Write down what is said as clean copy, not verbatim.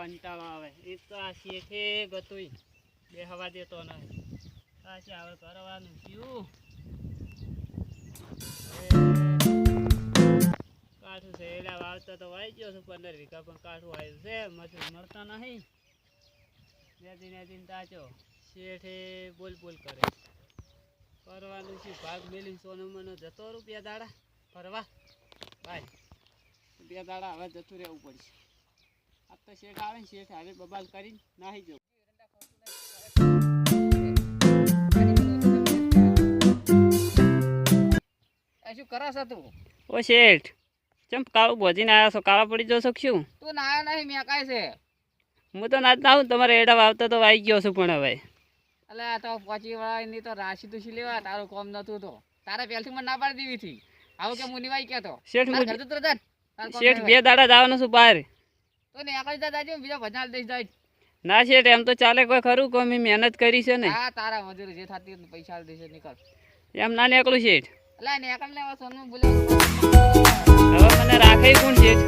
કંટાળો આવે. એ તો આ શેઠે ગતુંય બે હવા દેતો નહીં. પાછી હવે કરવાનું શું? કાઠું છે એલા વાવતા તો વાઈ ગયો છું 15 વીઘા, પણ કાઠું આવ્યું છે, મજૂર મળતા નહીં. નેદી તાચો શેઠે બોલ કરે. કરવાનું શું? ભાગ મેલી સોનું મને જતો રૂપિયા દાડા ફરવા ભાઈ. રૂપિયા દાડા હવે જતું રહેવું પડશે. આ તો શેઠ આવે ને શેઠ હવે બબાલ કરીને નાહી જવું. શું કરસ તું? ઓ શેઠ ચમ કાળું ભોજીને આવ્યા છો? કાળા પડી જશો શું? તું નાયો નહીં, મેં કાંઈ છે. હું તો ના આવું. તમારે એડા વાવતા તો વાઈ ગયો છું, પણ હવે એટલે આ તો પહોંચી વાળાની તો રાશી તુશી લેવા તારું કોમ નતું તો તારે પહેલથી મને ના પાડી દેવી હતી. આવું કે હું નિવાઈ કહેતો શેઠ ઘર તો જા. શેઠ 2 દાડા જવાનું છું બહાર. તો ને આગળ જા જાજે, બીજા ભજનાલ દઈ જાય. ના શેઠ એમ તો ચાલે, કોઈ ખરું કોઈ મેં મહેનત કરી છે ને. હા તારા મજૂરી જે થતી હોય પૈસા આલ દેશે, નીકળ. એમ ના નીકળું શેઠ. એટલે નીકળ ને સોનું બોલાવ. હવે મને રાખે કોણ શેઠ?